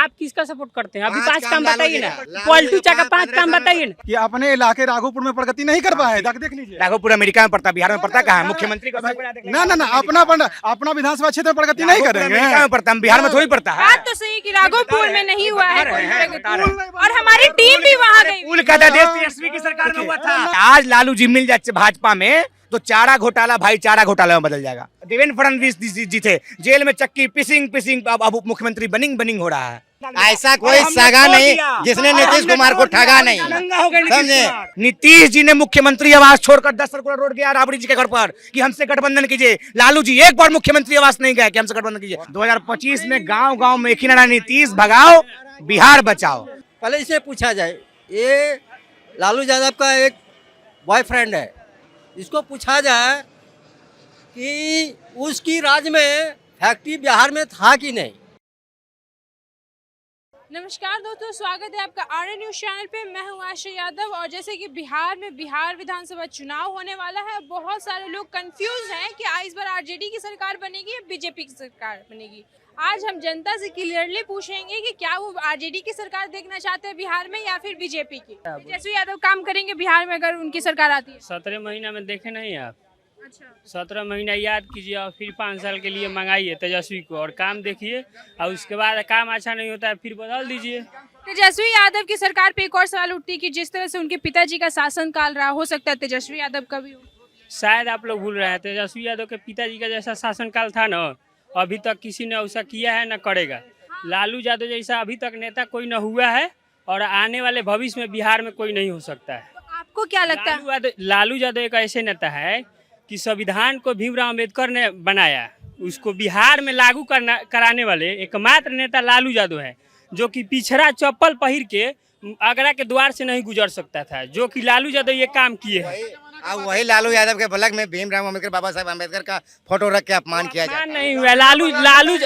आप किसका सपोर्ट करते हैं? अभी 5 काम बताइए ना, पॉलिटू का 5 काम बताइए ना। कि अपने इलाके राघोपुर में प्रगति नहीं कर पाए, जाके देख लीजिए। राघोपुर अमेरिका में पड़ता, बिहार में पड़ता कहाँ? मुख्यमंत्री का ना अपना विधानसभा क्षेत्र में प्रगति नहीं करेंगे। अमेरिका में पड़ता, बिहार में थोड़ी पड़ता है। बात तो सही कि राघोपुर में नहीं हुआ है और हमारी टीम भी वहाँ गई। पुल का तेजस्वी की सरकार में हुआ था। आज लालू जी मिल जाए भाजपा में तो चारा घोटाला भाईचारा घोटाला में बदल जाएगा। देवेंद्र फडणवीस जी थे जेल में, चक्की पिसिंग अब मुख्यमंत्री बनिंग हो रहा है। ऐसा कोई सगा नहीं जिसने नीतीश कुमार को ठगा नहीं, समझे? नीतीश जी ने मुख्यमंत्री आवास छोड़कर 10 सर्कुलर रोड गया राबड़ी जी के घर पर कि हमसे गठबंधन कीजिए। लालू जी एक बार मुख्यमंत्री आवास नहीं गए कि हमसे गठबंधन कीजिए। 2025 में गांव में एक ही नारा, नीतीश भगाओ बिहार बचाओ। पहले इसे पूछा जाए, ये लालू यादव का एक बॉयफ्रेंड है, इसको पूछा जाए कि उसकी राज्य में फैक्ट्री बिहार में था कि नहीं। नमस्कार दोस्तों, स्वागत है आपका आर्य न्यूज चैनल पे। मैं हूं आशा यादव और जैसे कि बिहार विधानसभा चुनाव होने वाला है, बहुत सारे लोग कंफ्यूज हैं कि इस बार आरजेडी की सरकार बनेगी या बीजेपी की सरकार बनेगी। आज हम जनता से क्लियरली पूछेंगे कि क्या वो आरजेडी की सरकार देखना चाहते हैं बिहार में या फिर बीजेपी की। तेजस्वी यादव काम करेंगे बिहार में अगर उनकी सरकार आती है? 17 महीना में देखे नहीं आप? अच्छा, 17 महीना याद कीजिए और फिर 5 साल के लिए मंगाइए तेजस्वी को और काम देखिए, और उसके बाद काम अच्छा नहीं होता है फिर बदल दीजिए। तेजस्वी यादव की सरकार पे एक और सवाल उठती है कि जिस तरह से उनके पिताजी का शासन काल रहा, हो सकता है तेजस्वी यादव का भी हो। शायद आप लोग भूल रहे हैं, तेजस्वी यादव के पिताजी का जैसा शासनकाल था ना, अभी तक किसी ने ऐसा किया है न करेगा। लालू यादव जैसा अभी तक नेता कोई न हुआ है और आने वाले भविष्य में बिहार में कोई नहीं हो सकता है। आपको क्या लगता है? लालू यादव एक ऐसे नेता है कि संविधान को भीमराव अम्बेडकर ने बनाया, उसको बिहार में लागू कराने वाले एकमात्र नेता लालू यादव है, जो कि पिछड़ा चप्पल पहिर के आगरा के द्वार से नहीं गुजर सकता था, जो कि लालू यादव ये काम किए हैं। अब वही लालू यादव के बलग में भीमराव अम्बेडकर, बाबा साहब अम्बेडकर का फोटो रख के अपमान किया जाता है। नहीं हुआ। लालू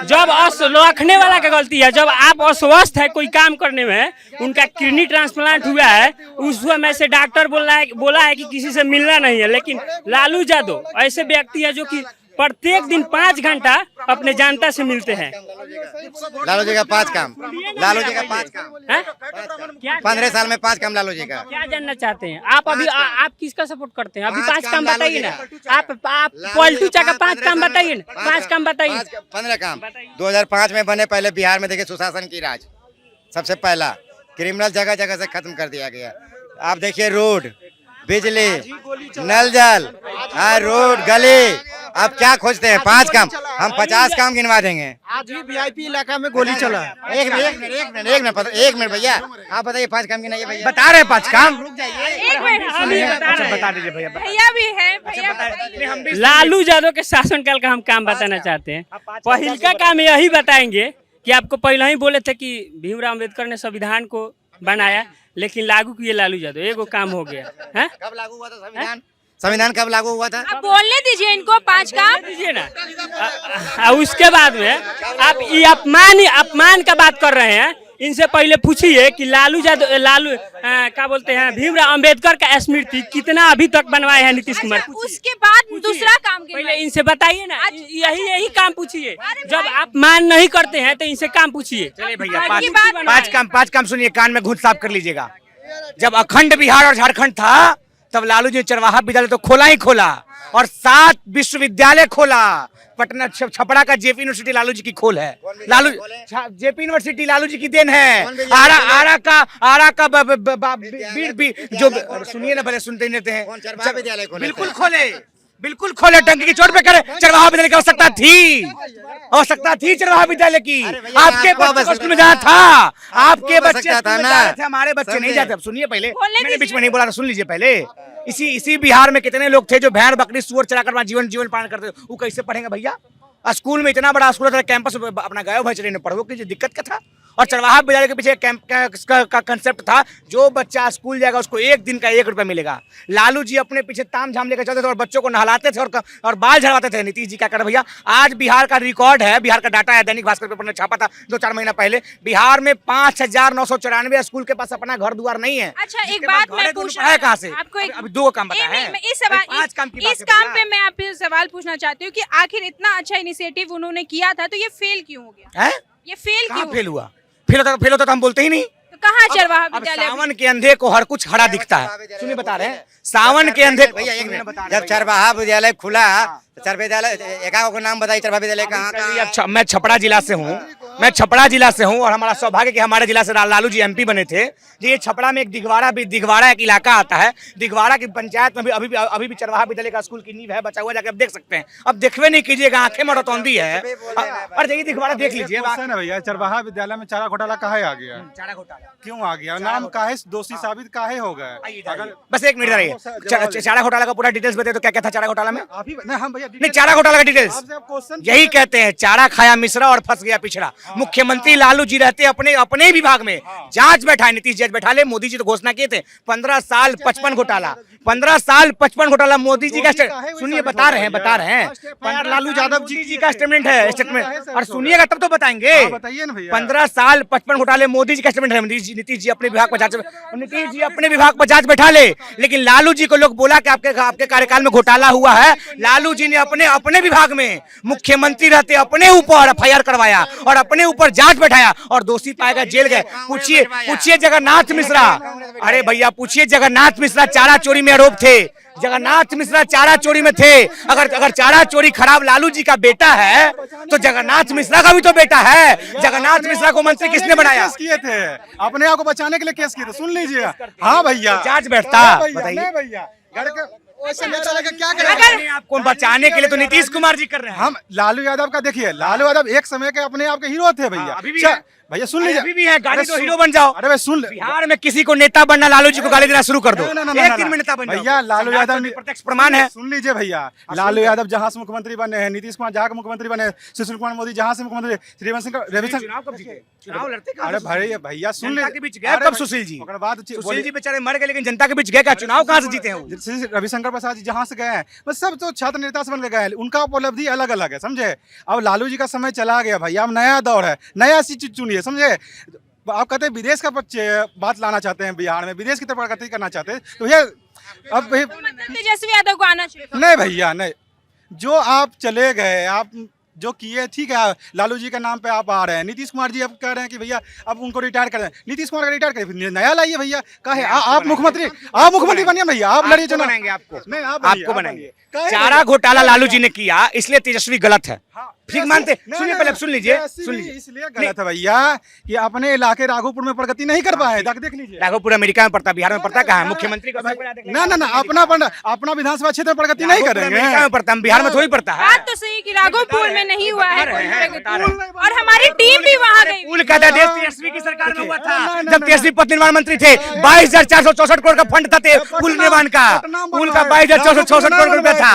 जब रखने वाला का गलती है, जब आप अस्वस्थ है कोई काम करने में, उनका किडनी ट्रांसप्लांट हुआ है, उस समय से डॉक्टर बोला है कि किसी से मिलना नहीं है, लेकिन लालू यादव ऐसे व्यक्ति है जो कि प्रत्येक दिन 5 घंटा अपने जनता से मिलते हैं। लालू जी का 5 काम, लालू जी का 5 काम, 15 साल में 5 काम लालू जी का। क्या जानना चाहते हैं आप? अभी आप किसका सपोर्ट करते हैं? अभी 5 काम बताइए ना। आप पॉलिटू का 5 काम बताइए ना, 5 काम बताइए। 15 काम 2005 में बने। पहले बिहार में देखिए सुशासन की राज, सबसे पहला क्रिमिनल जगह जगह से खत्म कर दिया गया। आप देखिए रोड, बिजली, नल जल, रोड, गली, आप क्या खोजते हैं? 5 काम, हम 50 काम गिनवा देंगे। आज ही वीआईपी इलाका में गोली चला। एक मिनट भैया, आप बताइए 5 काम गिनाइए भैया। बता रहे 5 काम। एक मिनट, बता दीजिए भैया। भैया भी है, भैया लालू यादव के शासनकाल का हम काम बताना चाहते हैं। पहले का काम यही बताएंगे कि आपको पहले ही बोले थे कि भीमराव अम्बेडकर ने संविधान को बनाया, लेकिन लागू किए लालू यादव। एगो काम हो गया है। कब लागू हुआ था संविधान? संविधान कब लागू हुआ था? आप बोलने दीजिए इनको 5 काम दीजिए ना। उसके बाद में आप ये अपमान का बात कर रहे हैं। इनसे पहले पूछिए कि लालू क्या बोलते हैं, भीमराव अम्बेडकर का स्मृति कितना अभी तक बनवाए हैं नीतीश कुमार। उसके बाद दूसरा काम पहले इनसे बताइए ना। यही काम पूछिए। जब आप मान नहीं करते हैं तो इनसे काम पूछिए। चलिए भैया 5 काम सुनिए, कान में घूंट साफ कर लीजिएगा। जब अखंड बिहार और झारखंड था तब लालू जी चरवाहा विद्यालय तो खोला ही खोला, और 7 विश्वविद्यालय खोला। पटना छपरा का जेपी यूनिवर्सिटी लालू जी की खोल है। जेपी यूनिवर्सिटी लालू जी की देन है। आरा का जो सुनिए ना, भले सुनते नहीं हैं। बिल्कुल खोले, टंकी की चोट पे करे। चरवाहा विद्यालय की आवश्यकता थी चरवाहा विद्यालय की। आपके बच्चे में जाना था, आपके बच्चे थे, हमारे बच्चे नहीं जाते। अब सुनिए, पहले मैंने बीच में नहीं बोला, सुन लीजिए पहले। इसी बिहार में कितने लोग थे जो भेड़ बकरी सुअर चलाकर जीवन पालन करते, वो कैसे पढ़ेंगे भैया? स्कूल में इतना बड़ा स्कूल था, कैंपस अपना गाँव भाई चले पढ़ो की दिक्कत क्या था? और चरवाहा विद्यालय के पीछे कैंप का कंसेप्ट था, जो बच्चा स्कूल जाएगा उसको 1 दिन का 1 रुपया मिलेगा। लालू जी अपने पीछे ताम झाम लेकर चलते थे और बच्चों को नहलाते थे और बाल झड़वाते थे। नीतीश जी क्या कर भैया? आज बिहार का रिकॉर्ड है, बिहार का डाटा है, दैनिक भास्कर पेपर ने छापा था 2-4 महीना पहले। बिहार में 5994 स्कूल के पास अपना घर द्वार नहीं है। अच्छा, एक बात मैं पूछना है कहाँ से? आपको, अभी 2 काम बताया है। इस काम पे मैं आपसे सवाल पूछना चाहती हूँ कि आखिर इतना अच्छा इनिशिएटिव उन्होंने किया था तो ये फेल क्यों हो गया? है ये फेल क्यों फेल हुआ? फेल होता तो हम बोलते ही नहीं। तो कहाँ चरवाहा अब विद्यालय? सावन के अंधे को हर कुछ हरा दिखता है। सुनिए बता रहे हैं, सावन के अंधे भैया एक मिनट, जब चरवाहा विद्यालय खुला तो चर विद्यालय एका को नाम बताइए, चरवाहा विद्यालय कहाँ कहाँ? मैं छपरा जिला से हूँ, और हमारा सौभाग्य कि हमारे जिला से लालू जी एमपी बने थे। जी ये छपरा में एक दिघवाड़ा एक इलाका आता है। दिघवाड़ा की पंचायत में भी अभी भी चरवाहा विद्यालय का स्कूल की नींव है, बचा हुआ, जाके आप देख सकते हैं। अब देखवे नहीं कीजिएगा, आंखें मरतौंदी है। और जाइए दिघवाड़ा देख लीजिए। क्वेश्चन है भैया, चरवाहा विद्यालय में चारा घोटाला काहे आ गया? चारा घोटाला क्यों आ गया? नाम काहे दोषी साबित काहे हो गए? अगर बस एक मिनट रहिए, चारा घोटाला का पूरा डिटेल्स बताइए तो क्या क्या था चारा घोटाला में? आप ही नहीं, हम भैया नहीं, चारा घोटाला का डिटेल्स आपसे आप क्वेश्चन यही कहते हैं, चारा खाया मिश्रा और फंस गया पिछड़ा। मुख्यमंत्री लालू जी रहते अपने विभाग में जांच बैठाए, नीतीश जज बैठा ले। मोदी जी तो घोषणा किए थे 15 साल 55 घोटाला, 15 साल 55 घोटाला मोदी जी का। सुनिए बता रहे हैं लालू यादव जी का स्टेटमेंट है, और सुनिएगा तब तो बताएंगे। बताइए ना भैया। 15 साल 55 घोटाले मोदी जी का स्टेटमेंट है। नीतीश जी अपने विभाग पर जांच बैठा ले, लेकिन लालू जी को लोग बोला कि आपके कार्यकाल में घोटाला हुआ है। लालू जी ने अपने विभाग में मुख्यमंत्री रहते अपने ऊपर एफआईआर करवाया और अपने ऊपर जांच बैठाया और दोषी पाएगा जेल गए। पूछिए जगन्नाथ मिश्रा, अरे भैया पूछिए जगन्नाथ मिश्रा चारा चोरी में आरोप थे। जगन्नाथ मिश्रा चारा चोरी में थे। अगर चारा चोरी खराब लालू जी का बेटा है तो जगन्नाथ मिश्रा का भी तो बेटा है। जगन्नाथ मिश्रा को मंत्री किसने बनाया? केस किए थे, अपने आप को बचाने के लिए केस किए थे, सुन लीजिए। हाँ भैया, जांच बैठता, बताइए भैया, घर के क्या अगर आपको बचाने के लिए तो नीतीश कुमार जी कर रहे हैं। हम लालू यादव का देखिए, लालू यादव एक समय के अपने आप के हीरो थे भैया। अभी भी है। भैया सुन लीजिए, अभी भी है, गाली तो हीरो बन जाओ। अरे भाई सुन, बिहार में किसी को नेता बनना, लालू जी को गाली देना शुरू कर दो। एक दिन में नेता बन जाओ। भैया लालू यादव प्रत्यक्ष प्रमाण है। सुन लीजिए भैया, लालू यादव जहां से मुख्यमंत्री बने हैं, नीतीश कुमार जहां के मुख्यमंत्री बने, सुशील कुमार मोदी जहां से मुख्यमंत्री, चुनाव कब जीते? चुनाव लड़ते कहाँ? अरे भैया सुन जनता लीजिए, के बीच गए कब सुशील जी? सुशील जी बेचारे मर गए, लेकिन जनता के बीच गए क्या? चुनाव कहाँ से जीते हैं वो? रविशंकर प्रसाद जी जहां से गए हैं, बस सब तो छात्र नेता से बन के गए हैं, उनका उपलब्धि अलग अलग है, समझे। अब लालू जी का समय चला गया भैया, अब नया दौर है, नया चीज चुनिए, समझे। आप कहते हैं विदेश का बात लाना चाहते हैं बिहार में, विदेश की तरफ प्रगति करना चाहते हैं, तो ये अब तेजस्वी यादव को आना चाहिए। नहीं भैया नहीं, जो आप चले गए, आप जो किए ठीक है, लालू जी के नाम पे आप आ रहे हैं। नीतीश कुमार जी अब कह रहे हैं कि भैया अब उनको रिटायर कर दें, नीतीश कुमार का रिटायर करें, नया लाइए भैया। कहे आप मुख्यमंत्री बनिए भैया, आप लड़िए चुनाव। आपको नहीं आपको बनाएंगे। चारा घोटाला लालू जी ने किया, इसलिए तेजस्वी गलत है। ठीक मानते? सुनिए पहले, सुन लीजिए। इसलिए गलत है भैया कि अपने इलाके राघोपुर में प्रगति नहीं कर पाए, देख लीजिए। राघोपुर अमेरिका में पड़ता, बिहार में पड़ता कहाँ है? मुख्यमंत्री को ना अपना विधानसभा क्षेत्र में प्रगति नहीं करेंगे। अमेरिका में पड़ता, बिहार में थोड़ी पड़ता है। बात तो सही कि राघोपुर में नहीं हुआ है और हमारी टीम भी वहाँ गई। पुल का आदेश तेजस्वी की सरकार में हुआ था, जब तेजस्वी पथ निर्माण मंत्री थे। 22,464 करोड़ का फंड था पुल निर्माण का। पुल का 22,464 करोड़ रुपया था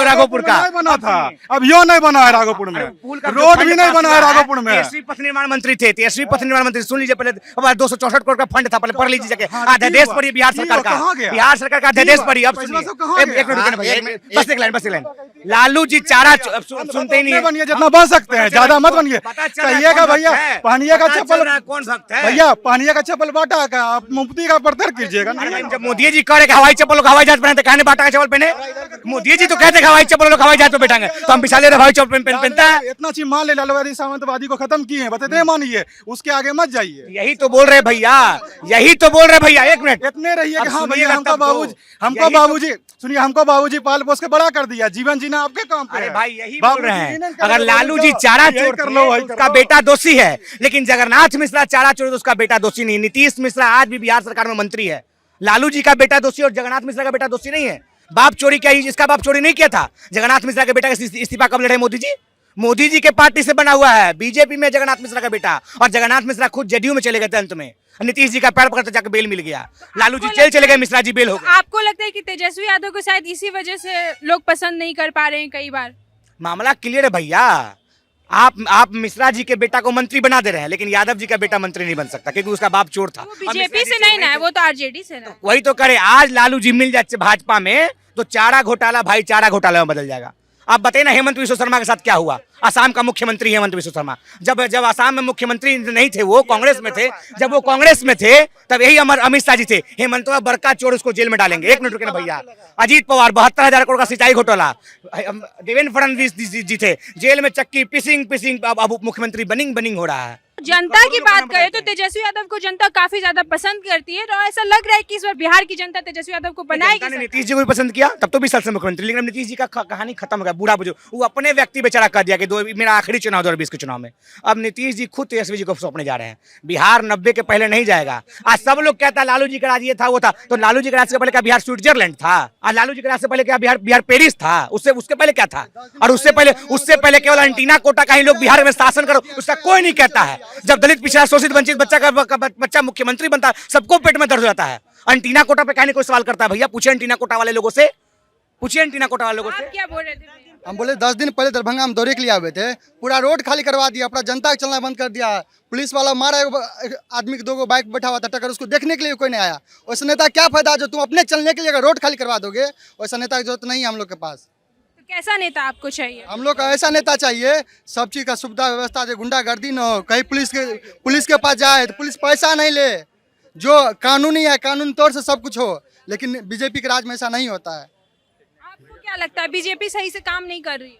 राघोपुर का। बना था, अब यो नहीं बना है राघोपुर में, रोड भी नहीं बना है राघोपुर में। तेजस्वी पथ निर्माण मंत्री थे, तेजस्वी पथ निर्माण मंत्री। सुन लीजिए पहले, 264 करोड़ का फंड था, पहले पढ़ लीजिए जाके। अध्यादेश पढ़िए बिहार सरकार का, बिहार सरकार का अध्यादेश पढ़िए। अब सुनिए, एक मिनट भैया, बस एक लाइन। लालू जी चारा सुनते ही नहीं बनिए, जितना बन सकते हैं, ज्यादा मत बनिए। कहिएगा भैया पानिया का चप्पल, कौन भक्त है भैया पानिया का चप्पल बांटा का, आप मुफ्ती का प्रचार कीजिएगा। जब मोदी जी कह रहे हवाई चप्पल लोग हवाई जहाज पहनते, कहने बाटा का चप्पल पहने। मोदी जी तो कहते हवाई चप्पल लोग हवाई जहाज पे बैठेंगे, तो हम पिछले हवाई चप्पल पहनता है। इतना चीज मान ले, लालूवादी सावंतवादी को खत्म किए हैं, बताते मानिए, उसके आगे मत जाइए। यही तो बोल रहे भैया, यही तो बोल रहे भैया। एक मिनट, इतने रहिए कि हाँ भैया, हमको बाबूजी सुनिए, हमको बाबूजी पाल पोस के बड़ा कर दिया, जीवन जीना आपके काम पे। अरे भाई यही बोल रहे हैं, अगर लालू जी चारा चोर कर लो, उसका बेटा दोषी है, लेकिन जगन्नाथ मिश्रा चारा चोर तो उसका बेटा दोषी नहीं। नीतीश मिश्रा आज भी बिहार सरकार में मंत्री है। लालू जी का बेटा दोषी और जगन्नाथ मिश्रा का बेटा दोषी नहीं है। बाप चोरी क्या, इसका बाप चोरी नहीं किया था? जगन्नाथ मिश्रा के बेटा का इस्तीफा कब लड़े मोदी जी? मोदी जी के पार्टी से बना हुआ है, बीजेपी में जगन्नाथ मिश्रा का बेटा। और जगन्नाथ मिश्रा खुद जेडीयू में चले गए थे, अंत में नीतीश जी का पैर पकड़ते जाकर बेल मिल गया। लालू जी जेल चले गए, मिश्रा जी बेल हो गए। आपको लगता है कि तेजस्वी यादव को शायद इसी वजह से लोग पसंद नहीं कर पा रहे हैं? कई बार मामला क्लियर है भैया। आप मिश्रा जी के बेटा को मंत्री बना दे रहे हैं, लेकिन यादव जी का बेटा मंत्री नहीं बन सकता, क्योंकि उसका बाप चोर था। वो बीजेपी से नहीं ना, वो तो आरजेडी से ना। वही तो करे, आज लालू जी मिल जाए भाजपा में तो चारा घोटाला भाई चारा घोटाला में बदल जाएगा। आप बताइए ना, हेमंत विश्व शर्मा के साथ क्या हुआ? असम का मुख्यमंत्री हेमंत विश्व शर्मा, जब असम में मुख्यमंत्री नहीं थे, वो कांग्रेस में थे, जब वो कांग्रेस में थे तब यही अमित शाह जी थे, हेमंत बड़का चोर, उसको जेल में डालेंगे। एक मिनट रुके ना भैया। अजीत पवार 72,000 करोड़ का सिंचाई घोटाला, देवेंद्र फडणवीस जी थे, जेल में चक्की पिसिंग अब मुख्यमंत्री बनिंग हो रहा है। जनता की बात करें तो तेजस्वी यादव को जनता काफी ज्यादा पसंद करती है और ऐसा लग रहा है कि इस बार बिहार की जनता तेजस्वी यादव को जनता बनाएगी ने सरकार। नीतीश जी को भी पसंद किया, तब तो 20 साल से मुख्यमंत्री, लेकिन अब नीतीश जी का कहानी खत्म हो गया। बूढ़ा बुजुर्ग वो अपने व्यक्ति बेचारा कर दिया कि मेरा आखिरी चुनाव 2020 के चुनाव में। अब नीतीश जी खुद तेजस्वी जी को सौंपने जा रहे हैं। बिहार 90 के पहले नहीं जाएगा। आज सब लोग कहता है लालू जी का राज ये था वो था, तो लालू जी के राज से पहले क्या बिहार स्विट्जरलैंड था? आज लालू जी के राज से पहले क्या बिहार पेरिस था? उसके पहले क्या था? और उससे पहले केवल एंटीना कोटा का ही लोग बिहार में शासन करो, उसका कोई नहीं कहता है। जब दलित पिछड़ा शोषित वंचित बच्चा मुख्यमंत्री बनता है, सबको पेट में दर्द हो जाता है। एंटीना कोटा पे कहने कोई सवाल करता है? भैया पूछिए एंटीना कोटा वाले लोगों से, पूछिए एंटीना कोटा वाले लोगों से। आप क्या बोल रहे थे? हम बोले 10 दिन पहले दरभंगा में दौरे के लिए आए थे, पूरा रोड खाली करवा दिया, अपना जनता का चलना बंद कर दिया। पुलिस वाला मारा एक आदमी के 2 बाइक बैठा हुआ था टक्कर, उसको देखने के लिए कोई नहीं आया। वैसे नेता क्या फायदा जो तुम अपने चलने के लिए अगर रोड खाली करवा दोगे? वैसा नेता की जरूरत नहीं है हम लोग के पास। तो कैसा नेता आपको चाहिए? हम लोग का ऐसा नेता चाहिए सब चीज़ का सुविधा व्यवस्था दे, गुंडागर्दी न हो। कहीं पुलिस के पास जाए तो पुलिस पैसा नहीं ले, जो कानूनी है कानूनी तौर से सब कुछ हो। लेकिन बीजेपी के राज में ऐसा नहीं होता है। आपको क्या लगता है बीजेपी सही से काम नहीं कर रही है?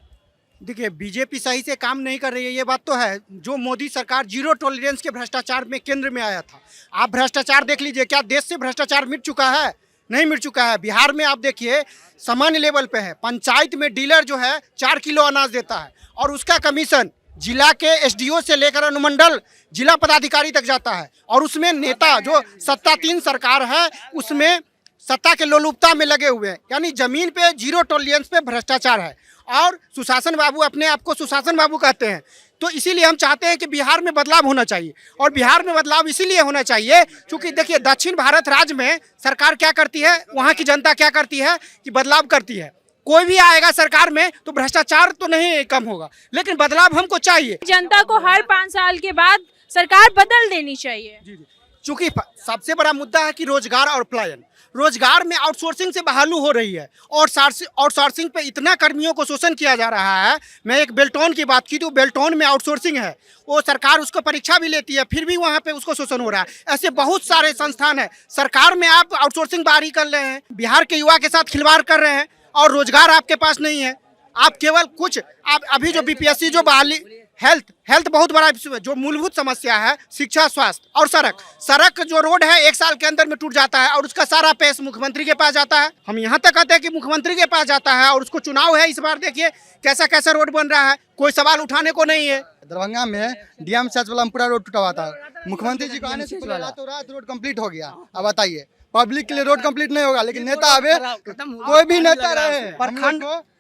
देखिए बीजेपी सही से काम नहीं कर रही है, ये बात तो है। जो मोदी सरकार जीरो टॉलरेंस के भ्रष्टाचार में केंद्र में आया था, आप भ्रष्टाचार देख लीजिए, क्या देश से भ्रष्टाचार मिट चुका है? नहीं मिट चुका है। बिहार में आप देखिए सामान्य लेवल पे है, पंचायत में डीलर जो है 4 किलो अनाज देता है और उसका कमीशन जिला के एसडीओ से लेकर अनुमंडल जिला पदाधिकारी तक जाता है। और उसमें नेता जो सत्ताधीन सरकार है उसमें सत्ता के लोलुपता में लगे हुए हैं, यानी जमीन पे जीरो टॉलरेंस पे भ्रष्टाचार है। और सुशासन बाबू अपने आप को सुशासन बाबू कहते हैं। तो इसीलिए हम चाहते हैं कि बिहार में बदलाव होना चाहिए। और बिहार में बदलाव इसीलिए होना चाहिए क्योंकि देखिए दक्षिण भारत राज्य में सरकार क्या करती है, वहाँ की जनता क्या करती है कि बदलाव करती है। कोई भी आएगा सरकार में तो भ्रष्टाचार तो नहीं कम होगा, लेकिन बदलाव हमको चाहिए। जनता को हर 5 साल के बाद सरकार बदल देनी चाहिए। चूंकि सबसे बड़ा मुद्दा है कि रोजगार और पलायन। रोजगार में आउटसोर्सिंग से बहालू हो रही है और आउटसोर्सिंग पे इतना कर्मियों को शोषण किया जा रहा है। मैं एक बेल्टोन की बात की तो बेल्टोन में आउटसोर्सिंग है, वो सरकार उसको परीक्षा भी लेती है, फिर भी वहाँ पे उसको शोषण हो रहा है। ऐसे बहुत सारे संस्थान है, सरकार में आप आउटसोर्सिंग बाहरी कर रहे हैं, बिहार के युवा के साथ खिलवाड़ कर रहे हैं और रोजगार आपके पास नहीं है। आप केवल कुछ आप अभी जो बीपीएससी जो बहाली हेल्थ बहुत बड़ा जो मूलभूत समस्या है, शिक्षा, स्वास्थ्य और सड़क जो रोड है 1 साल के अंदर में टूट जाता है और उसका सारा पैसा मुख्यमंत्री के पास जाता है। हम यहाँ तक कहते हैं कि मुख्यमंत्री के पास जाता है और उसको चुनाव है इस बार, देखिए कैसा कैसा रोड बन रहा है, कोई सवाल उठाने को नहीं है। दरभंगा में डीएम चर्च वाला में पूरा रोड टूटा हुआ था, मुख्यमंत्री जी को आने से पहले रातों रात रोड कंप्लीट हो गया। अब बताइए पब्लिक के लिए रोड कंप्लीट नहीं होगा, लेकिन नेता आवे, कोई भी नेता रहे,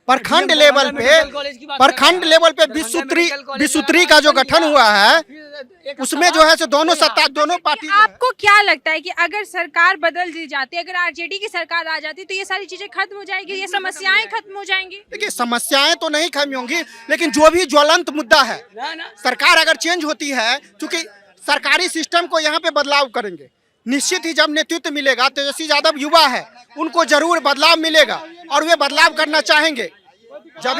प्रखंड लेवल पे विश्वत्री का जो गठन हुआ है उसमें जो है सो दोनों पार्टी। आपको क्या लगता है कि अगर सरकार बदल दी जाती, अगर आरजेडी की सरकार आ जाती तो ये सारी चीजें खत्म हो जाएगी, ये समस्याएं खत्म हो जाएंगी? देखिए समस्याएं तो नहीं खत्म होंगी, लेकिन जो भी ज्वलंत मुद्दा है, सरकार अगर चेंज होती है, क्योंकि सरकारी सिस्टम को यहाँ पे बदलाव करेंगे, निश्चित ही जब नेतृत्व मिलेगा, तेजस्वी यादव युवा है, उनको जरूर बदलाव मिलेगा और वे बदलाव करना चाहेंगे। जब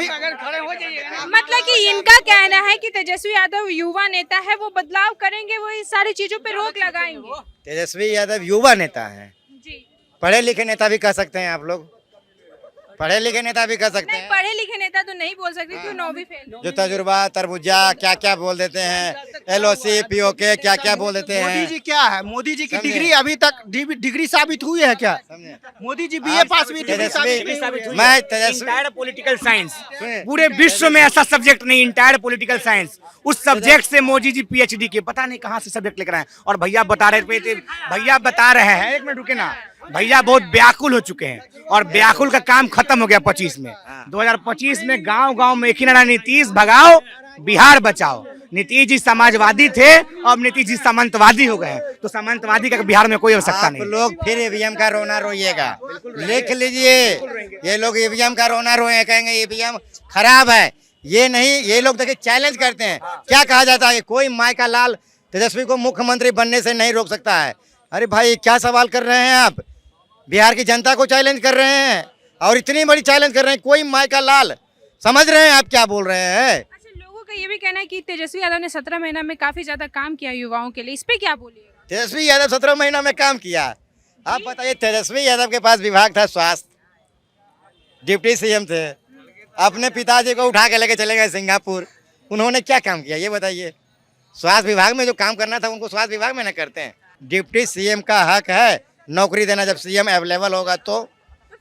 मतलब कि इनका कहना है कि तेजस्वी यादव युवा नेता है, वो बदलाव करेंगे, वो इस सारी चीजों पे रोक लगाएंगे। तेजस्वी यादव युवा नेता है, जी पढ़े लिखे नेता भी कह सकते हैं आप लोग, पढ़े लिखे नेता भी कह सकते नहीं, हैं। पढ़े लिखे नेता तो नहीं बोल सकते क्यों, 9वीं फेल। जो तजुर्बा तरबूजा क्या क्या बोल देते हैं, LOC POK क्या क्या बोल देते मोदी हैं। जी क्या है, मोदी जी की डिग्री अभी तक डिग्री साबित हुई है क्या? मोदी जी BA पास भी डिग्री साबित नहीं हुई। मैं तेजस्वी इंटायर पॉलिटिकल साइंस, पूरे विश्व में ऐसा सब्जेक्ट नहीं, इंटायर पॉलिटिकल साइंस, उस सब्जेक्ट से मोदी जी PhD के पता नहीं कहाँ से सब्जेक्ट लेकर आए। और भैया बता रहे हैं, 1 मिनट रुके ना, भैया बहुत व्याकुल हो चुके हैं और व्याकुल का काम खत्म हो गया 25 में। 2025 में गांव-गांव में एक ही नारा, नीतीश भगाओ बिहार बचाओ। नीतीश जी समाजवादी थे, अब नीतीश जी सामंतवादी हो गए, तो सामंतवादी का बिहार में कोई आवश्यकता नहीं। आप लोग फिर EVM का रोना रोइएगा, लिख लीजिए, ये लोग EVM का रोना रोए, कहेंगे EVM खराब है। ये नहीं, ये लोग देखिए चैलेंज करते हैं, क्या कहा जाता है, कोई माई का लाल तेजस्वी को मुख्यमंत्री बनने से नहीं रोक सकता है। अरे भाई क्या सवाल कर रहे हैं आप, बिहार की जनता को चैलेंज कर रहे हैं और इतनी बड़ी चैलेंज कर रहे हैं, कोई माई का लाल, समझ रहे हैं आप क्या बोल रहे हैं? अच्छा, लोगों का ये भी कहना है कि तेजस्वी यादव ने 17 महीना में काफी ज्यादा काम किया युवाओं के लिए, इस पे क्या बोलिएगा? तेजस्वी यादव 17 महीना में काम किया। आप बताइए, तेजस्वी यादव के पास विभाग था स्वास्थ्य, डिप्टी CM थे, अपने पिताजी को उठा के लेके चले गए सिंगापुर, उन्होंने क्या काम किया ये बताइए? स्वास्थ्य विभाग में जो काम करना था उनको स्वास्थ्य विभाग में न करते हैं। डिप्टी सीएम का हक है नौकरी देना, जब सीएम अवेलेबल होगा तो।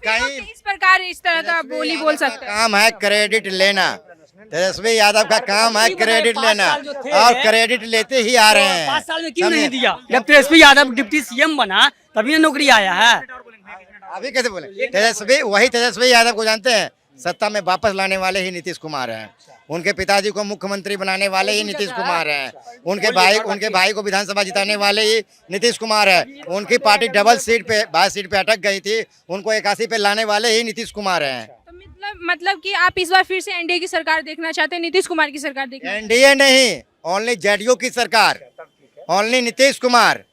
कहीं इस प्रकार इस तरह का बोली बोल सकते हैं। काम है क्रेडिट लेना, तेजस्वी यादव का काम है क्रेडिट लेना, और क्रेडिट लेते ही आ रहे हैं। 5 साल में क्यों नहीं दिया? जब तेजस्वी यादव डिप्टी सीएम बना तभी नौकरी आया है। अभी कैसे बोले? तेजस्वी यादव को जानते हैं, सत्ता में वापस लाने वाले ही नीतीश कुमार हैं। उनके पिताजी को मुख्यमंत्री बनाने वाले ही नीतीश कुमार हैं। उनके भाई को विधानसभा जिताने वाले ही नीतीश कुमार है। उनकी पार्टी डबल सीट पे 22 सीट पे अटक गई थी, उनको 81 पे लाने वाले ही नीतीश कुमार हैं। तो मतलब कि आप इस बार फिर से एनडीए की सरकार देखना चाहते हैं, नीतीश कुमार की सरकार देखना? एनडीए नहीं, ओनली जेडीयू की सरकार, only Nitish Kumar,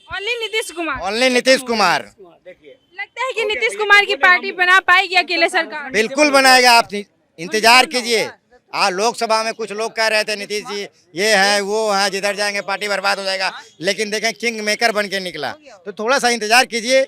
only Nitish Kumar, only Nitish Kumar. लगता है कि नीतीश कुमार की पार्टी बना पाएगी अकेले सरकार? बिल्कुल बनाएगा, आप इंतजार कीजिए। लोकसभा में कुछ लोग कह रहे थे नीतीश जी ये है वो है, जिधर जाएंगे पार्टी बर्बाद हो जाएगा, लेकिन देखें किंग मेकर बन के निकला। तो थोड़ा सा इंतजार कीजिए,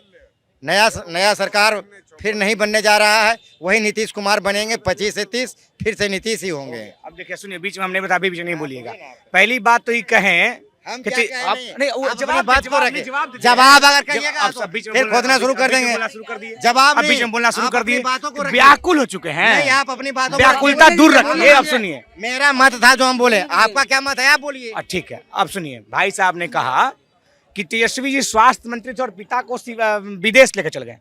नया सरकार फिर नहीं बनने जा रहा है, वही नीतीश कुमार बनेंगे। 25 से 30 फिर से नीतीश ही होंगे। अब देखिए सुनिए, बीच में हमने बताया, बीच में नहीं बोलिएगा। पहली बात तो ये कहें हम कि क्या कह आप रहे हैं? नहीं, वो आप जवाब अपनी बात जवाब को नहीं, रखें। जवाब दीजिए। जवाब अगर कहिएगा आप तो सब बीच में फिर बोलना खोदना शुरू कर बीच में देंगे। बोलना शुरू कर दिए। जवाब अब बीच नहीं, में बोलना शुरू आप कर अपनी दिए, बातों को रखिए। व्याकुल हो चुके हैं। नहीं, आप अपनी बातों को व्याकुलता रखिए। दूर रखिए। अब सुनिए, मेरा मत था जो हम बोले, आपका क्या मत है आप बोलिए। ठीक है, अब सुनिए, भाई साहब ने कहा कि तेजस्वी जी स्वास्थ्य मंत्री थे और पिता को विदेश लेकर चल गए।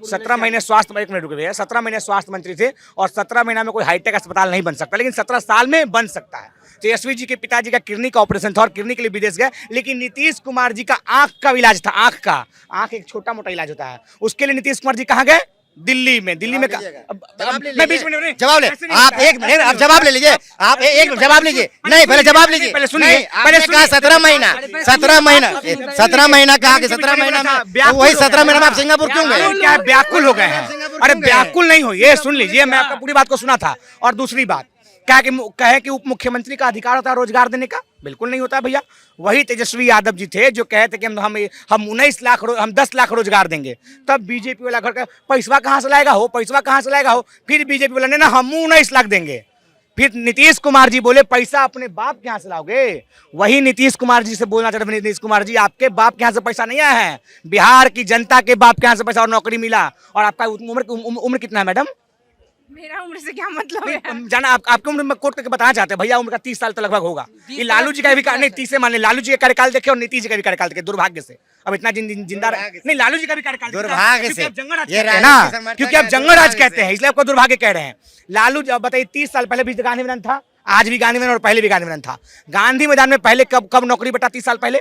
17 महीने स्वास्थ्य, एक मिनट रुके भैया, 17 महीने स्वास्थ्य मंत्री थे और 17 महीना में कोई हाईटेक अस्पताल नहीं बन सकता, लेकिन 17 साल में बन सकता है। तेजस्वी जी के पिताजी का किडनी का ऑपरेशन था और किडनी के लिए विदेश गए, लेकिन नीतीश कुमार जी का आंख का इलाज था। आंख एक छोटा मोटा इलाज होता है, उसके लिए नीतीश कुमार जी कहाँ गए? दिल्ली में। मैं बीच में नहीं, जवाब ले, आप एक मिनट, आप जवाब ले लीजिए, आप एक जवाब लीजिए। नहीं, पहले जवाब लीजिए, पहले सुनिए, पहले कहा 17 महीना कहा कि 17 महीना में, तो वही 17 महीना में आप सिंगापुर क्यों गए? क्या व्याकुल हो गए हैं? अरे व्याकुल नहीं हो, ये सुन लीजिए, मैं आपका पूरी बात को सुना था। और दूसरी बात कहे कि उप मुख्यमंत्री का अधिकार होता है रोजगार देने का? बिल्कुल नहीं होता भैया। वही तेजस्वी यादव जी थे जो कहे थे कि हम 19 लाख, हम 10 लाख रोजगार देंगे। तब बीजेपी वाला घर का पैसा कहाँ से लाएगा हो, पैसा कहाँ से लाएगा हो? फिर बीजेपी वाला ने ना हम 19 लाख देंगे। फिर नीतीश कुमार जी बोले पैसा अपने बाप के यहाँ से लाओगे। वही नीतीश कुमार जी से बोलना चाहते थे, नीतीश कुमार जी आपके बाप के यहाँ से पैसा नहीं आया है, बिहार की जनता के बाप के यहाँ से पैसा और नौकरी मिला। और आपका उम्र कितना है मैडम? मेरा उम्र से क्या मतलब है? जाना आपकी उम्र में कोट करके बताना चाहते हैं भैया, उम्र का 30 साल तो लगभग होगा। ये लालू जी का भी नहीं, 30 से मान ले, लालू जी का कार्यकाल देखे और नीतीश जी का भी कार्यकाल देखे, दुर्भाग्य से अब इतना जिंदा नहीं। लालू जी का भी कार्यकाल दुर्भाग्य से, क्योंकि आप जंगलराज कहते हैं, इसलिए आपको दुर्भाग्य कह रहे हैं। लालू जी, अब बताइए, 30 साल पहले भी गांधी मैदान था, आज भी गांधी मैदान और पहले भी गांधी मैदान था। गांधी मैदान में पहले कब नौकरी बटा? 30 साल पहले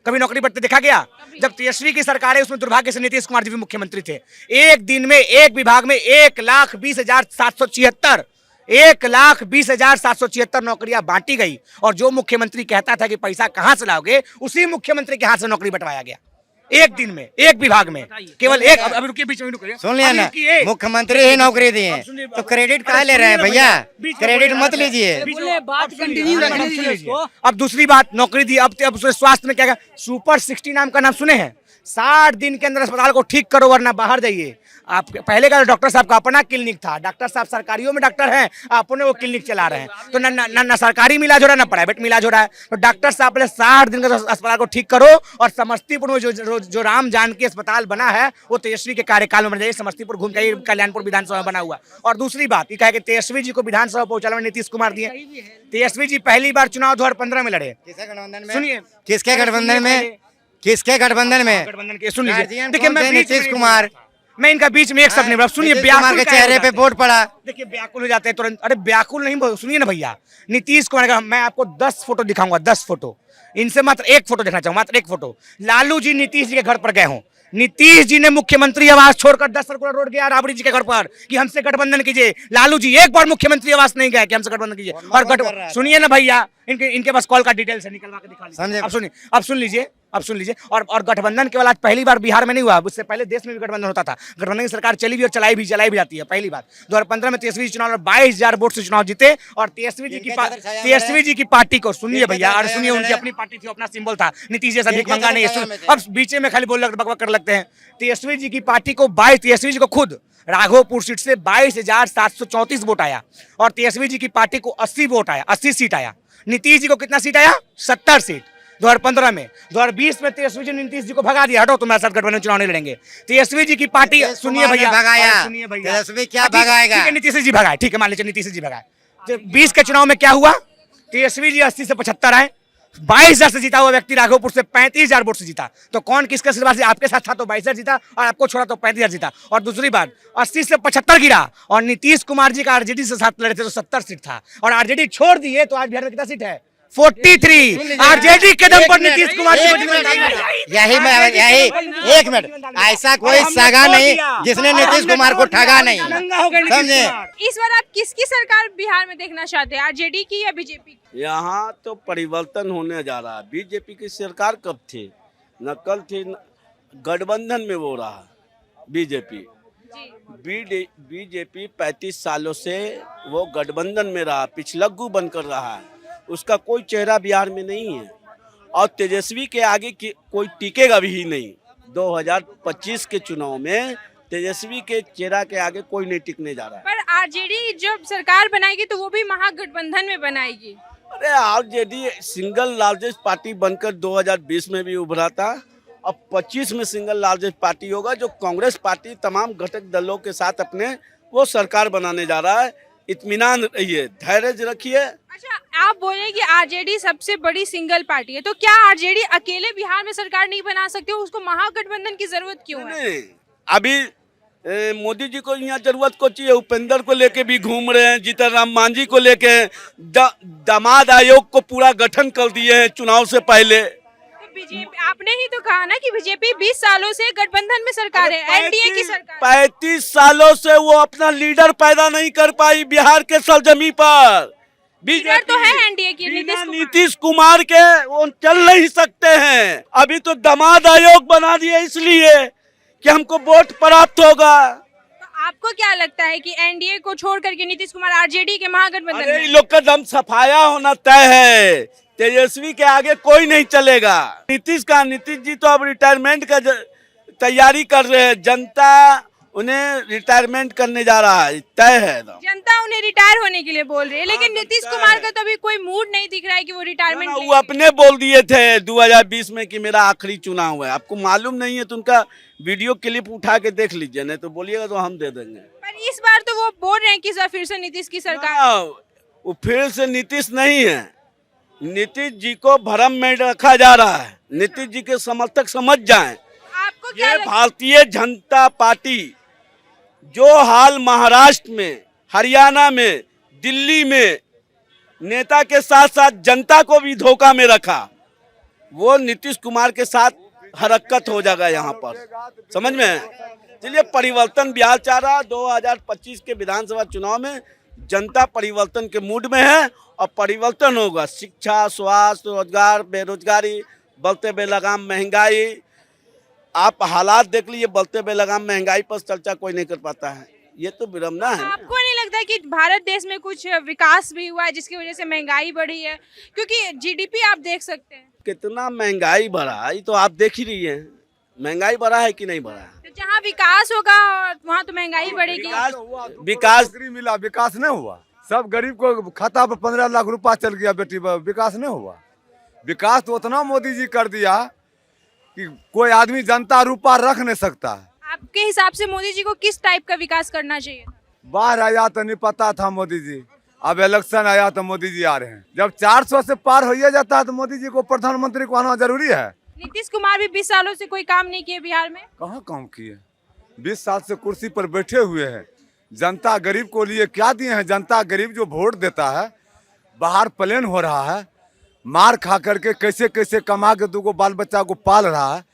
कभी नौकरी बढ़ते देखा गया? जब तेजस्वी की सरकार है उसमें दुर्भाग्य से नीतीश कुमार जी भी मुख्यमंत्री थे। एक दिन में एक विभाग में 1,20,776 1,20,776 नौकरियां बांटी गई। और जो मुख्यमंत्री कहता था कि पैसा कहां से लाओगे, उसी मुख्यमंत्री के हाथ से नौकरी बंटवाया गया। एक दिन में एक विभाग में केवल एक। अब रुकिए, बीच में रुकिए, सुन लिया ना, मुख्यमंत्री ही नौकरी दिए तो क्रेडिट कहाँ ले रहे हैं भैया? क्रेडिट मत लीजिए। बात कंटिन्यू रखने दीजिए उसको। अब दूसरी बात, नौकरी दी, अब स्वास्थ्य में क्या सुपर 60 नाम का नाम सुने हैं? 60 दिन के अंदर अस्पताल को ठीक करो वरना बाहर जाइए। आप पहले का डॉक्टर साहब का अपना क्लिनिक था, डॉक्टर साहब सरकारियों में डॉक्टर हैं, अपने वो क्लिनिक चला रहे हैं, तो ना सरकारी में इलाज हो रहा है ना प्राइवेट में इलाज हो रहा है। तो डॉक्टर साहब पहले 60 दिन का अस्पताल को ठीक करो। और समस्तीपुर में जो राम जानकी अस्पताल बना है वो तेजस्वी के कार्यकाल में बन जाए। समस्तीपुर घूम के कल्याणपुर विधानसभा में बना हुआ। और दूसरी बात ये कहे कि तेजस्वी जी को विधानसभा पहुंचाने में नीतीश कुमार दिए। तेजस्वी जी पहली बार चुनाव 2015 में लड़े। सुनिए, किसके गठबंधन में? किसके गठबंधन में? गठबंधन के, सुन लीजिए, देखिए मैं नीतीश कुमार, मैं इनका बीच में एक शब्द नहीं, सुनिए, व्याकुल के चेहरे पे वोट पड़ा। देखिए व्याकुल हो जाते हैं तुरंत। अरे व्याकुल नहीं, सुनिए ना भैया, नीतीश कुमार का मैं आपको 10 फोटो दिखाऊंगा, 10 फोटो। इनसे मात्र एक फोटो देखना चाहूंगा, मात्र एक फोटो। लालू जी नीतीश जी के घर पर गए हों, नीतीश जी ने मुख्यमंत्री आवास छोड़कर 10 सर्कुलर रोड गया राबड़ी जी के घर पर कि हमसे गठबंधन कीजिए। लालू जी एक बार मुख्यमंत्री आवास नहीं गए कि हमसे गठबंधन कीजिए। और सुनिए ना भैया, इनके पास कॉल का डिटेल्स है, निकलवा के दिखा लीजिए। अब सुन लीजिए। और गठबंधन केवल आज पहली बार बिहार में नहीं हुआ, उससे पहले देश में भी गठबंधन होता था। गठबंधन की सरकार चली भी और चलाई भी जाती है। पहली बात 2015 में तेजस्वी चुनाव में 22,000 वोट से चुनाव जीते। और तेजस्वी जी की पार्टी को, सुनिए भैया, और सुनिए, उनकी अपनी पार्टी थी, अपना सिंबल था, नीतीश जैसा भिख मंगा नहीं है। अब बीच में खाली बोल बकबक कर लगते हैं। तेजस्वी जी की पार्टी को तेजस्वी जी को खुद राघोपुर सीट से 22,734 वोट आया। और तेजस्वी जी की पार्टी को 80 वोट आया, 80 सीट आया। नीतीश जी को कितना सीट आया? 70 सीट 2015 में। 2020 में तेजस्वी जी ने नीतीश जी को भगा दिया, हटो तुम्हारे साथ गठबंधन चुनाव नहीं लड़ेंगे। तेजस्वी जी की पार्टी, सुनिए भैया, भगाया, सुनिए भैया, तेजस्वी क्या भगाएगा? ठीक है, नीतीश जी भगाए, ठीक है, मान लीजिए नीतीश जी भगाए। 20 के चुनाव में क्या हुआ? तेजस्वी जी 80 से 75 आए, 22,000 से जीता हुआ व्यक्ति राघोपुर से 35,000 वोट से जीता। तो कौन किसके आशीर्वाद से? आपके साथ था तो 22,000 जीता, और आपको छोड़ा तो 35,000 जीता। और दूसरी बात, 80 से 75 गिरा, और नीतीश कुमार जी का आरजेडी से साथ लड़े थे तो 70 सीट था, और आरजेडी छोड़ दिए तो आज बिहार में कितना सीट है? 43। आरजेडी के दम पर नीतीश कुमार जी को यही एक मिनट, ऐसा कोई सगा नहीं जिसने नीतीश कुमार को ठगा नहीं, समझे? इस बार आप किसकी सरकार बिहार में देखना चाहते हैं, आरजेडी की या बीजेपी की? यहाँ तो परिवर्तन होने जा रहा है। बीजेपी की सरकार कब थी? न कल थी, गठबंधन में वो रहा बीजेपी। बीजेपी 35 सालों से वो गठबंधन में रहा, पिछलग्गू बनकर रहा है, उसका कोई चेहरा बिहार में नहीं है, और तेजस्वी के आगे कोई टिकेगा भी नहीं। 2025 के चुनाव में तेजस्वी के चेहरा के आगे कोई नहीं टिकने जा रहा है। पर आरजेडी जब सरकार बनाएगी तो वो भी महागठबंधन में बनाएगी। अरे आरजेडी सिंगल लार्जेस्ट पार्टी बनकर 2020 में भी उभरा था, अब 25 में सिंगल लार्जेस्ट पार्टी होगा, जो कांग्रेस पार्टी तमाम घटक दलों के साथ अपने वो सरकार बनाने जा रहा है। इत्मीनान रहिए, धैर्य रखिए। अच्छा, आप बोले कि आरजेडी सबसे बड़ी सिंगल पार्टी है, तो क्या आरजेडी अकेले बिहार में सरकार नहीं बना सकती? उसको महागठबंधन की जरूरत क्यों है? नहीं, अभी मोदी जी को यहाँ जरूरत को चाहिए, उपेंद्र को लेके भी घूम रहे हैं, जीतन राम मांझी को लेके, दामाद आयोग को पूरा गठन कर दिए हैं चुनाव से पहले। तो बीजेपी, आपने ही तो कहा ना कि बीजेपी 20 सालों से गठबंधन में सरकार है, एनडीए की सरकार। 35 सालों से वो अपना लीडर पैदा नहीं कर पाई बिहार के सरजमी पर। लीडर तो है एनडीए की, नीतीश कुमार के वो चल नहीं सकते हैं। अभी तो दामाद आयोग बना दिए इसलिए कि हमको वोट प्राप्त होगा। तो आपको क्या लगता है कि एनडीए को छोड़ करके नीतीश कुमार आरजेडी के महागठबंधन में? लोग का दम सफाया होना तय है, तेजस्वी के आगे कोई नहीं चलेगा। नीतीश जी तो अब रिटायरमेंट का तैयारी कर रहे हैं, जनता उन्हें रिटायरमेंट करने जा रहा है, तय है। जनता उन्हें रिटायर होने के लिए बोल रही है, लेकिन नीतीश कुमार का तो अभी कोई मूड नहीं दिख रहा है कि वो रिटायरमेंट। वो अपने बोल दिए थे 2020 में कि मेरा आखिरी चुनाव है। आपको मालूम नहीं है तो उनका वीडियो क्लिप उठा के देख लीजिए, नहीं तो बोलिएगा तो हम दे देंगे। पर इस बार तो वो बोल रहे हैं कि फिर से नीतीश की सरकार। वो फिर से नीतीश नहीं है, नीतीश जी को भ्रम में रखा जा रहा है। नीतीश जी के समर्थक समझ जाएं, आपको क्या भारतीय जनता पार्टी जो हाल महाराष्ट्र में, हरियाणा में, दिल्ली में नेता के साथ साथ जनता को भी धोखा में रखा, वो नीतीश कुमार के साथ हरकत हो जाएगा यहाँ पर, समझ में? चलिए, परिवर्तन बिहार चाह रहा। 2025 के विधानसभा चुनाव में जनता परिवर्तन के मूड में है और परिवर्तन होगा। शिक्षा, स्वास्थ्य, रोजगार, बेरोजगारी, बढ़ते बेलगाम महंगाई, आप हालात देख लीजिए। बढ़ते बेलगाम महंगाई पर चर्चा कोई नहीं कर पाता है, ये तो विडम्बना है। आपको नहीं लगता कि भारत देश में कुछ विकास भी हुआ है जिसकी वजह से महंगाई बढ़ी है? क्योंकि जीडीपी आप देख सकते हैं कितना महंगाई बढ़ा, ये तो आप देख ही रही है। महंगाई बढ़ा है कि नहीं बढ़ा है? तो जहाँ विकास होगा वहाँ तो महंगाई बढ़ेगी। विकास मिला, विकास नहीं हुआ। सब गरीब को खाता पर 15 लाख रुपया चल गया बेटी पर, विकास नहीं हुआ। विकास तो उतना मोदी जी कर दिया कि कोई आदमी जनता रुपया रख नहीं सकता। आपके हिसाब से मोदी जी को किस टाइप का विकास करना चाहिए? बाहर आया तो नहीं पता था मोदी जी, अब इलेक्शन आया तो मोदी जी आ रहे हैं। जब 400 से पार हो जाता है तो मोदी जी को प्रधानमंत्री को आना जरूरी है। नीतीश कुमार भी 20 सालों से कोई काम नहीं किए बिहार में। कहाँ काम किए? 20 साल से कुर्सी पर बैठे हुए हैं। जनता गरीब को लिए क्या दिए हैं? जनता गरीब जो वोट देता है, बाहर प्लेन हो रहा है, मार खा करके कैसे कैसे कमा के 2 बाल बच्चा को पाल रहा है।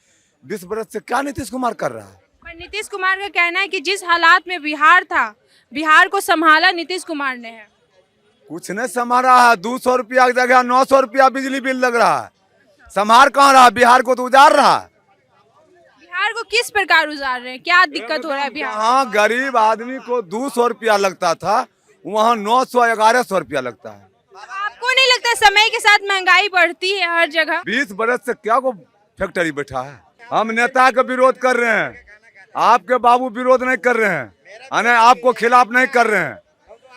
20 बरस से क्या नीतीश कुमार कर रहा है? पर नीतीश कुमार का कहना है कि जिस हालात में बिहार था, बिहार को संभाला नीतीश कुमार ने है। कुछ नहीं संभाला है। 200 रुपया की जगह 900 रुपया बिजली बिल लग रहा है। संभाल कहाँ रहा? बिहार को तो उजाड़ रहा है। बिहार को किस प्रकार उजाड़ रहे हैं? क्या दिक्कत हो रहा है बिहार? हाँ, गरीब आदमी को 200 रुपया लगता था, वहाँ 900-1100 रुपया लगता है। आपको नहीं लगता समय के साथ महंगाई बढ़ती है हर जगह? 20 बरस से क्या को फैक्ट्री बैठा है? हम नेता का विरोध कर रहे हैं, आपके बाबू विरोध नहीं कर रहे हैं, आपको खिलाफ नहीं कर रहे हैं।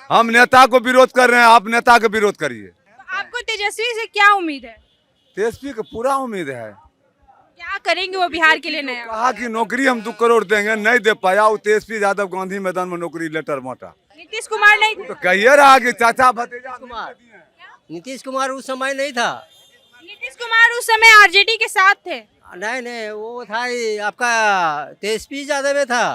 हम नेता को विरोध कर रहे हैं, आप नेता का विरोध करिए। आपको तेजस्वी से क्या उम्मीद है? तेजस्वी को पूरा उम्मीद है। क्या करेंगे वो बिहार के लिए नया? कहा कि नौकरी हम 2 करोड़ देंगे, नहीं दे पाया। वो तेजस्वी यादव गांधी मैदान में नौकरी लेटर मोटा। नीतीश कुमार नहीं थे? तो कहिए रहा कि चाचा भतीजा नीतीश कुमार उस समय नहीं था। नीतीश कुमार उस समय आरजेडी के साथ थे। नहीं, वो था ये आपका तेजस्वी यादव में था।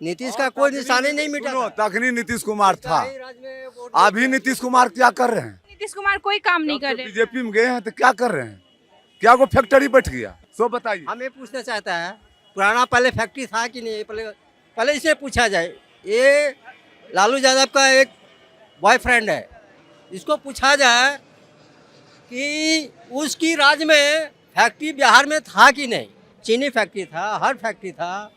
नीतीश का कोई निशानी नहीं मिटा था। तखनी नीतीश कुमार था। राज्य में वोट अभी नीतीश कुमार क्या कर रहे हैं? नीतीश कुमार कोई काम नहीं कर रहे। बीजेपी में गए हैं तो क्या कर रहे हैं? क्या वो फैक्ट्री बैठ गया? सो बताइए। हमें पूछना चाहता है, पुराना पहले फैक्ट्री था कि नहीं? पहले इसे पूछा जाए। ये लालू यादव का एक बॉयफ्रेंड है, इसको पूछा जाए कि उसकी राज्य में फैक्ट्री बिहार में था कि नहीं? चीनी फैक्ट्री था, हर फैक्ट्री था,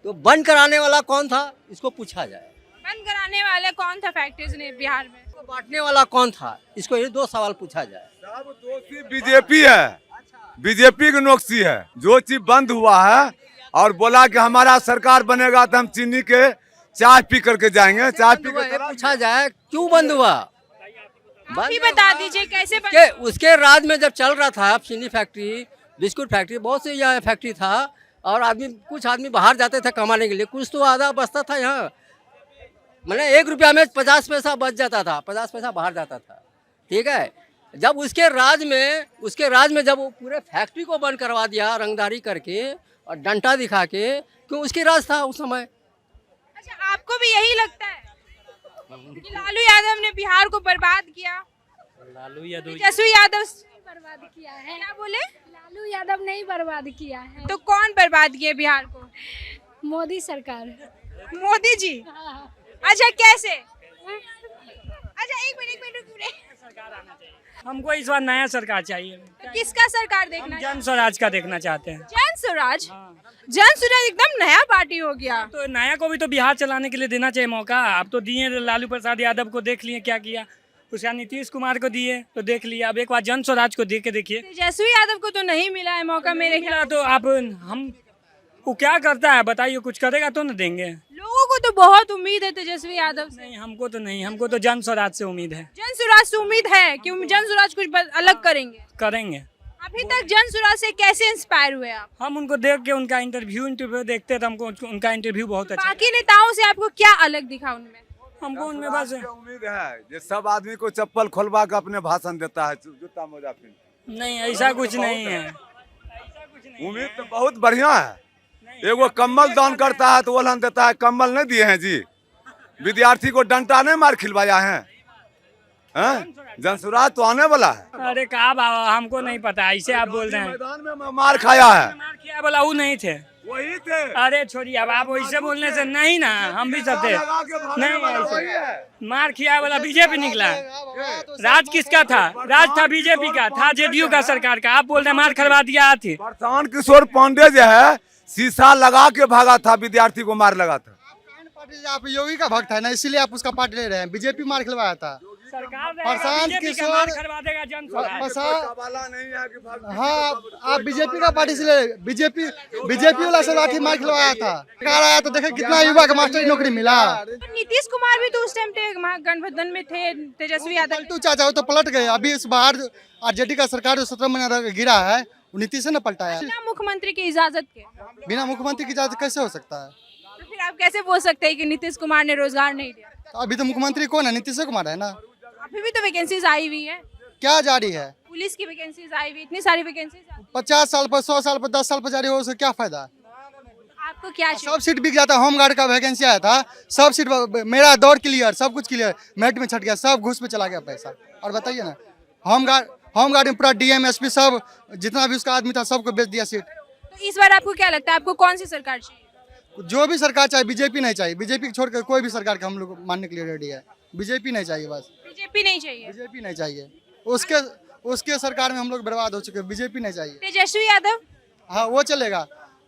तो बंद कराने वाला कौन था? इसको पूछा जाए। बंद कराने वाले कौन था फैक्ट्रीज ने बिहार में? इसको बांटने वाला कौन था? इसको ये 2 सवाल पूछा जाए। साहब दोषी बीजेपी है, बीजेपी की नोक्सी है। जो चीज बंद हुआ है और बोला कि हमारा सरकार बनेगा तो हम चीनी के चाय पी करके जाएंगे, चाय पी ये पूछा जाए क्यों बंद हुआ? आप ही बता दीजिए कैसे बंद? के उसके राज में जब चल रहा था चीनी फैक्ट्री, बिस्कुट फैक्ट्री, बहुत से यहाँ फैक्ट्री था और कुछ आदमी बाहर जाते थे कमाने के लिए, कुछ तो आधा बचता था यहाँ। मैंने 1 रुपया में 50 पैसा बच जाता था, 50 पैसा बाहर जाता था। ठीक है, जब उसके राज में जब वो पूरे फैक्ट्री को बंद करवा दिया रंगदारी करके और डंडा दिखा के, क्यों? उसकी राज था उस समय। अच्छा, आपको भी यही लगता है कि लालू यादव ने बिहार को बर्बाद किया? लालू यादव तेजस्वी यादव बर्बाद किया है। क्या बोले? लालू यादव नहीं बर्बाद किया है, तो कौन बर्बाद किया बिहार को? मोदी सरकार। मोदी जी। अच्छा, कैसे? अच्छा, एक मिनट रुकिए। हमको इस बार नया सरकार चाहिए। तो किसका सरकार देखना? जन स्वराज का देखना चाहते हैं। जन स्वराज? जन स्वराज एकदम नया पार्टी हो गया। तो नया को भी तो बिहार चलाने के लिए देना चाहिए मौका। अब तो दिए लालू प्रसाद यादव को, देख लिए क्या किया। उसका नीतीश कुमार को दिए तो देख लिया, अब एक बार जन स्वराज को दे के देखिए। तेजस्वी यादव को तो नहीं मिला है मौका मेरे ख्याल। तो आप हम वो क्या करता है बताइए, कुछ करेगा तो न देंगे। लोगों को तो बहुत उम्मीद है तेजस्वी यादव से। नहीं, हमको तो नहीं, हमको तो जन स्वराज से उम्मीद है। जन स्वराज से उम्मीद है कि जन स्वराज कुछ अलग करेंगे। अभी तक जन स्वराज से कैसे इंस्पायर हुए आप? हम उनको देख के उनका इंटरव्यू देखते तो हमको उनका इंटरव्यू बहुत अच्छा। बाकी नेताओं से आपको क्या अलग दिखा उनमें? हमको उनमें बस उम्मीद है ये सब आदमी को चप्पल खोलवा के अपने भाषण देता है, जूता मोजा पहन। नहीं, ऐसा कुछ नहीं है। उम्मीद तो बहुत बढ़िया है। एगो कम्बल दान करता है तो वो देता है, कम्बल नहीं दिए हैं जी। विद्यार्थी को डंडा नहीं मार खिलवाया है। जनसुराज तो आने वाला है। अरे कहा बाबा, हमको नहीं पता, ऐसे आप बोल रहे हैं। मैदान में मार खाया है। मार किया बोला वो नहीं थे, वही थे। अरे छोड़िए, अब आप वैसे बोलने से नहीं ना, हम भी सब थे। नहीं, मार किया वाला बीजेपी निकला। राज किसका था? राज था बीजेपी का, था जेडीयू का सरकार का। आप बोल रहे मार खरवा दिया थी। प्रशांत किशोर पांडे जो है शीशा लगा के भागा था, विद्यार्थी को मार लगा था। आप योगी का भक्त है ना, इसीलिए आप उसका पार्टी ले रहे हैं। बीजेपी मार खिलवाया था प्रशांत किशोर। हाँ, आप बीजेपी का पार्टी से ले, बीजेपी वाला से लाठी मार खिलवाया था। सरकार आया तो देखे कितना युवा को मास्टर नौकरी मिला। नीतीश कुमार भी तो उस टाइम गठबंधन में थे, तेजस्वी यादव। पलटू चाचा वो तो पलट गए। अभी इस बार आरजेडी का सरकार जो 17 महीना गिरा है, नीतीश से न पलटाया। बिना मुख्यमंत्री की इजाजत के? बिना मुख्यमंत्री की इजाजत कैसे हो सकता है? तो फिर आप कैसे बोल सकते हैं कि नीतीश कुमार ने रोजगार नहीं दिया? तो अभी तो मुख्यमंत्री कौन है? नीतीश कुमार है ना। अभी भी तो वैकेंसीज आई हुई है। क्या जारी है? पुलिस की वैकेंसीज आई हुई, इतनी सारी वैकेंसीज। 50 साल पर, 100 साल पर, 10 साल पर जारी हो, उससे क्या फायदा? आपको क्या चाहिए? सब सीट बिक जाता है। होमगार्ड का वैकेंसी आया था, सब सीट मेरा दौड़ क्लियर, सब कुछ क्लियर, मेरिट में छट गया, सब घूस में चला गया पैसा। और बताइए ना, होमगार्ड में पूरा डीएम एसपी सब जितना भी उसका आदमी था सबको बेच दिया सीट। तो इस बार आपको क्या लगता है, आपको कौन सी सरकार चाहिए? जो भी सरकार चाहिए, बीजेपी नहीं चाहिए। बीजेपी छोड़कर कोई भी सरकार का हम लोग मानने के लिए रेडी है। बीजेपी नहीं चाहिए, बस बीजेपी नहीं चाहिए। बीजेपी नहीं चाहिए। उसके सरकार में हम लोग बर्बाद हो चुके हैं। बीजेपी नहीं चाहिए। तेजस्वी यादव? हाँ, वो चलेगा।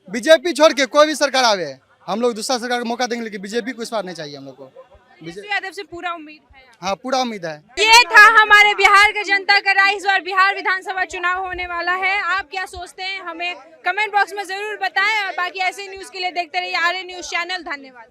बीजेपी छोड़ के कोई भी सरकार आवे, हम लोग दूसरा सरकार को मौका देंगे, लेकिन बीजेपी को इस बार नहीं चाहिए हम लोग को। तेजस्वी यादव से पूरा उम्मीद है? हाँ, पूरा उम्मीद है। ये था हमारे बिहार का जनता का राय। इस बार बिहार विधानसभा चुनाव होने वाला है। आप क्या सोचते हैं हमें कमेंट बॉक्स में जरूर बताएं, और बाकी ऐसे न्यूज के लिए देखते रहिए आर्य न्यूज चैनल। धन्यवाद।